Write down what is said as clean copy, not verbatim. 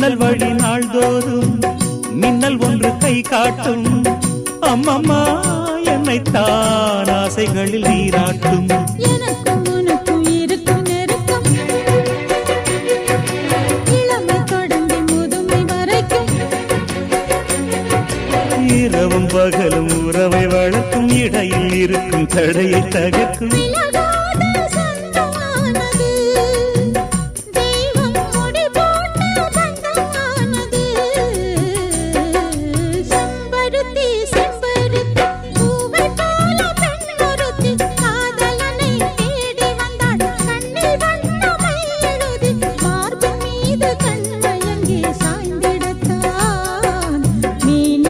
ஜன்னல் வழி நாள்தோறும் மின்னல் ஒன்று கை காட்டும். அம்மம்மா என்னைத்தான் ஆசைகளில் நீராட்டும். எனக்கும் உனக்கும் இருக்கும் நெருக்கம் இளமை தொடங்கி முதுமை வரைக்கும். இரவும் பகலும் உறவை வளர்க்கும், இடையில் இருக்கும் தடையை தகர்க்கும்.